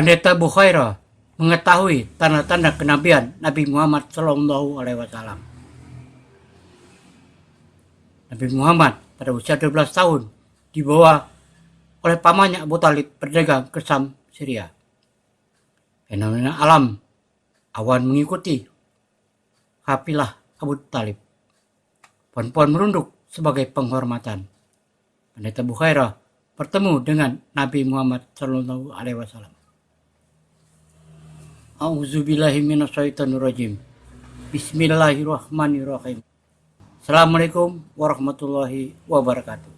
Pendeta Bukhaira mengetahui tanda-tanda kenabian Nabi Muhammad Shallallahu Alaihi Wasallam. Nabi Muhammad pada usia 12 tahun dibawa oleh pamannya Abu Talib berdagang ke Syam, Syria. Fenomena alam awan mengikuti kafilah Abu Talib. Pohon-pohon merunduk sebagai penghormatan. Pendeta Bukhaira bertemu dengan Nabi Muhammad Shallallahu Alaihi Wasallam. A'udzubillahi minasyaitonirrajim. Bismillahirrahmanirrahim. Assalamualaikum warahmatullahi wabarakatuh.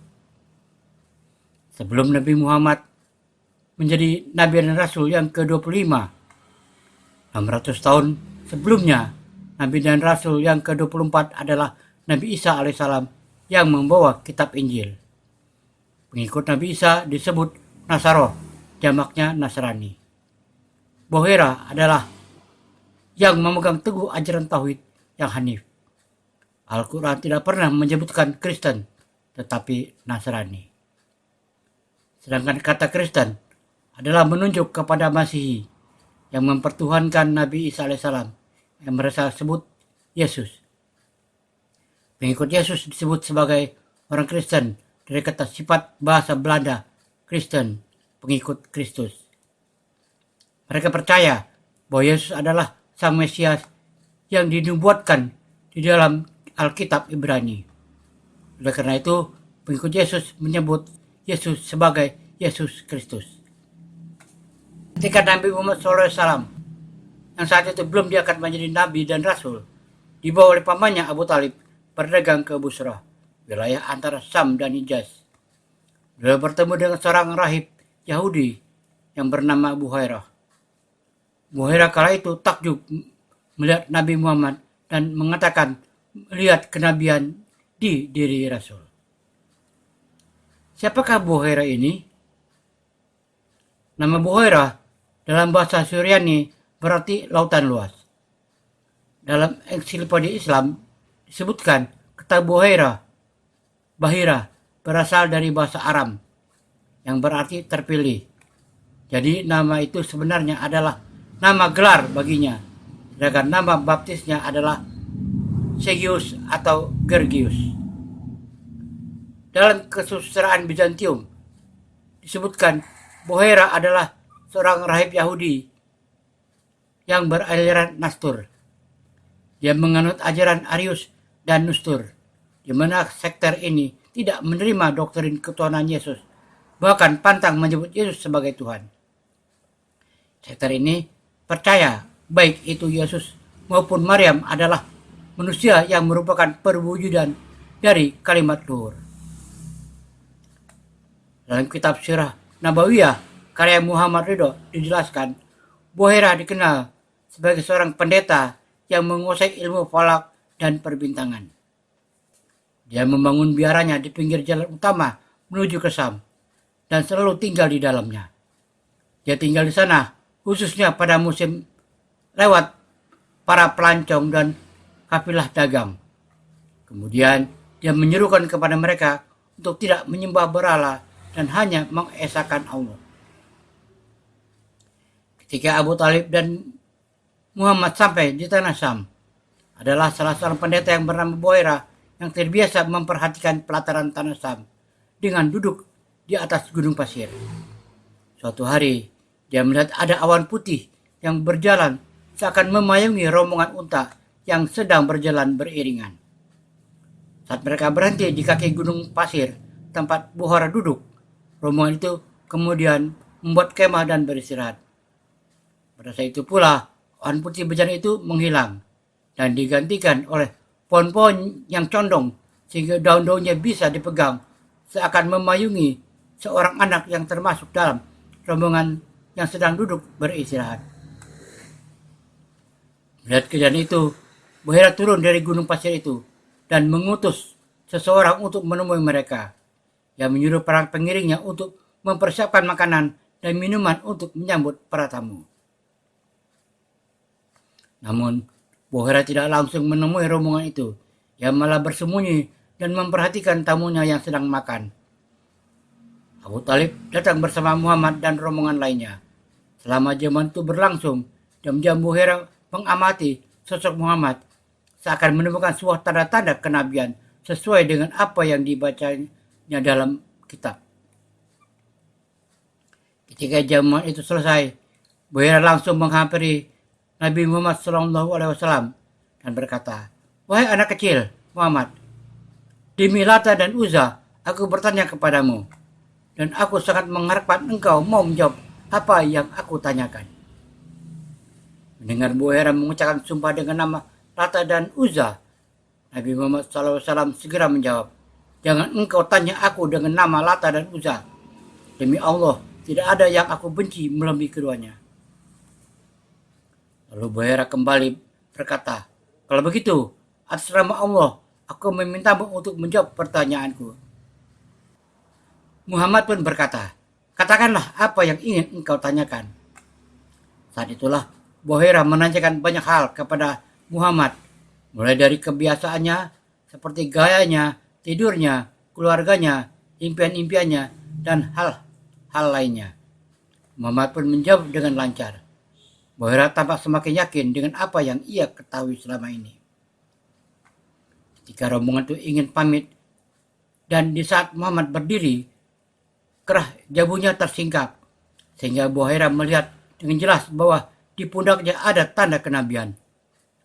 Sebelum Nabi Muhammad menjadi Nabi dan Rasul yang ke-25, 600 tahun sebelumnya, Nabi dan Rasul yang ke-24 adalah Nabi Isa alaihissalam yang membawa kitab Injil. Pengikut Nabi Isa disebut Nasaroh, jamaknya Nasrani. Bukhaira adalah yang memegang teguh ajaran tauhid yang hanif. Al-Quran tidak pernah menyebutkan Kristen, tetapi Nasrani. Sedangkan kata Kristen adalah menunjuk kepada Masihi yang mempertuhankan Nabi Isa alaihissalam yang mereka sebut Yesus. Pengikut Yesus disebut sebagai orang Kristen dari kata sifat bahasa Belanda Kristen, pengikut Kristus. Mereka percaya bahwa Yesus adalah Sang Mesias yang dinubuatkan di dalam Alkitab Ibrani. Oleh karena itu, pengikut Yesus menyebut Yesus sebagai Yesus Kristus. Ketika Nabi Muhammad SAW, yang saat itu belum diangkat menjadi Nabi dan Rasul, dibawa oleh pamannya Abu Talib berdagang ke Busra, wilayah antara Syam dan Hijaz. Beliau bertemu dengan seorang rahib Yahudi yang bernama Bukhaira. Bukhaira kala itu takjub melihat Nabi Muhammad dan mengatakan melihat kenabian di diri Rasul. Siapakah Bukhaira ini? Nama Bukhaira dalam bahasa Suryani berarti lautan luas. Dalam ensiklopedia Islam disebutkan kata Bukhaira, Bahira, berasal dari bahasa Aram yang berarti terpilih. Jadi nama itu sebenarnya adalah nama gelar baginya, sedangkan nama baptisnya adalah Sergius atau Georgius. Dalam kesusastraan Bizantium disebutkan Bukhaira adalah seorang rahib Yahudi yang beraliran Nastur. Dia menganut ajaran Arius dan Nustur, di mana sekte ini tidak menerima doktrin ketuhanan Yesus, bahkan pantang menyebut Yesus sebagai Tuhan. Sekte ini percaya baik itu Yesus maupun Maryam adalah manusia yang merupakan perwujudan dari kalimat luhur. Dalam kitab Sirah Nabawiyah karya Muhammad Ridho dijelaskan, Bukhaira dikenal sebagai seorang pendeta yang menguasai ilmu falak dan perbintangan. Dia membangun biaranya di pinggir jalan utama menuju ke Syam dan selalu tinggal di dalamnya. Dia tinggal di sana khususnya pada musim lewat para pelancong dan kafilah dagang. Kemudian dia menyerukan kepada mereka untuk tidak menyembah berhala dan hanya mengesahkan Allah. Ketika Abu Talib dan Muhammad sampai di tanah Syam, adalah salah seorang pendeta yang bernama Bukhaira yang terbiasa memperhatikan pelataran tanah Syam dengan duduk di atas gunung pasir. Suatu hari, dia melihat ada awan putih yang berjalan seakan memayungi rombongan unta yang sedang berjalan beriringan. Saat mereka berhenti di kaki gunung pasir tempat Bukhaira duduk, rombongan itu kemudian membuat kemah dan beristirahat. Pada saat itu pula, awan putih bejana itu menghilang dan digantikan oleh pohon-pohon yang condong sehingga daun-daunnya bisa dipegang seakan memayungi seorang anak yang termasuk dalam rombongan yang sedang duduk beristirahat. Melihat kejadian itu, Bukhaira turun dari gunung pasir itu dan mengutus seseorang untuk menemui mereka, yang menyuruh para pengiringnya untuk mempersiapkan makanan dan minuman untuk menyambut para tamu. Namun, Bukhaira tidak langsung menemui rombongan itu, yang malah bersembunyi dan memperhatikan tamunya yang sedang makan. Abu Talib datang bersama Muhammad dan rombongan lainnya. Selama zaman itu berlangsung, diam-diam Buhairah mengamati sosok Muhammad, seakan menemukan sebuah tanda-tanda kenabian sesuai dengan apa yang dibacanya dalam kitab. Ketika zaman itu selesai, Buhairah langsung menghampiri Nabi Muhammad SAW dan berkata, "Wahai anak kecil Muhammad, demi Lata dan Uzza, aku bertanya kepadamu, dan aku sangat mengharapkan engkau mau menjawab apa yang aku tanyakan." Mendengar Buhairah mengucapkan sumpah dengan nama Lata dan Uzza, Nabi Muhammad SAW segera menjawab, "Jangan engkau tanya aku dengan nama Lata dan Uzza. Demi Allah, tidak ada yang aku benci melebihi keduanya." Lalu Buhairah kembali berkata, "Kalau begitu, atas nama Allah, aku memintamu untuk menjawab pertanyaanku." Muhammad pun berkata, "Katakanlah apa yang ingin engkau tanyakan." Saat itulah Buhairah menanyakan banyak hal kepada Muhammad, mulai dari kebiasaannya, seperti gayanya, tidurnya, keluarganya, impian-impiannya, dan hal-hal lainnya. Muhammad pun menjawab dengan lancar. Buhairah tampak semakin yakin dengan apa yang ia ketahui selama ini. Ketika rombongan itu ingin pamit, dan di saat Muhammad berdiri, kerah jabunya tersingkap, sehingga Buhairah melihat dengan jelas bahwa di pundaknya ada tanda kenabian.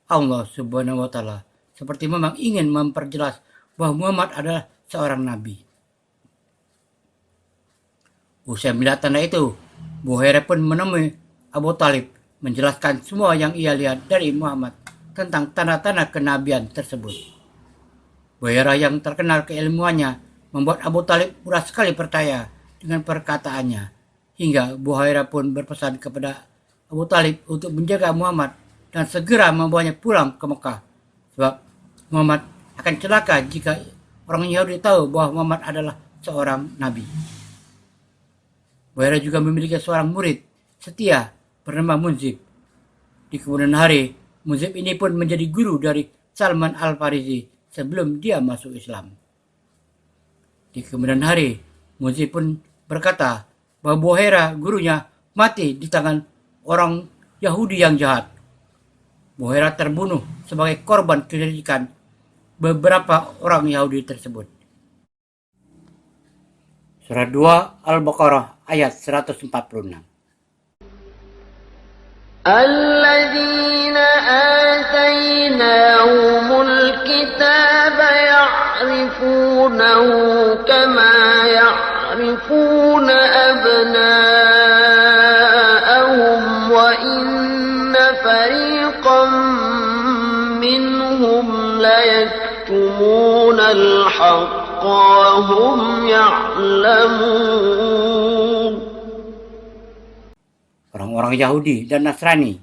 Allah Subhanahu wa Ta'ala seperti memang ingin memperjelas bahwa Muhammad adalah seorang nabi. Usai melihat tanda itu, Buhairah pun menemui Abu Talib, menjelaskan semua yang ia lihat dari Muhammad tentang tanda-tanda kenabian tersebut. Buhairah yang terkenal keilmuannya membuat Abu Talib mudah sekali percaya dengan perkataannya, hingga Buhairah pun berpesan kepada Abu Talib untuk menjaga Muhammad dan segera membawanya pulang ke Mekah, sebab Muhammad akan celaka jika orang Yahudi tahu bahwa Muhammad adalah seorang nabi. Buhairah juga memiliki seorang murid setia bernama Munzib. Di kemudian hari, Munzib ini pun menjadi guru dari Salman Al-Farisi sebelum dia masuk Islam. Di kemudian hari, Munzib pun berkata bahwa Buhairah gurunya mati di tangan orang Yahudi yang jahat. Buhairah terbunuh sebagai korban kesyirikan beberapa orang Yahudi tersebut. Surah 2 Al-Baqarah ayat 146. الذين آتيناهم الكتاب يعرفونه كما يعرفون أبناءهم وإن فريقا منهم ليكتمون الحق وهم يعلمون. Orang-orang Yahudi dan Nasrani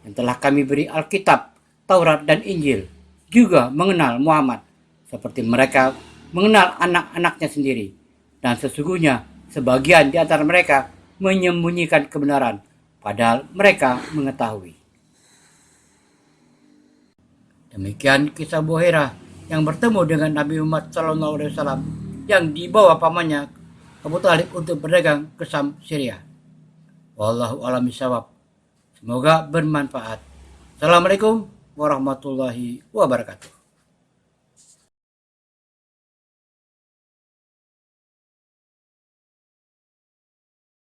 yang telah kami beri Alkitab, Taurat, dan Injil juga mengenal Muhammad seperti mereka mengenal anak-anaknya sendiri. Dan sesungguhnya sebagian di antara mereka menyembunyikan kebenaran, padahal mereka mengetahui. Demikian kisah Buhairah yang bertemu dengan Nabi Muhammad SAW yang dibawa pamannya Abu Talib untuk berdagang ke Syam, Syria. Wallahu a'lam bishawab. Semoga bermanfaat. Assalamualaikum warahmatullahi wabarakatuh.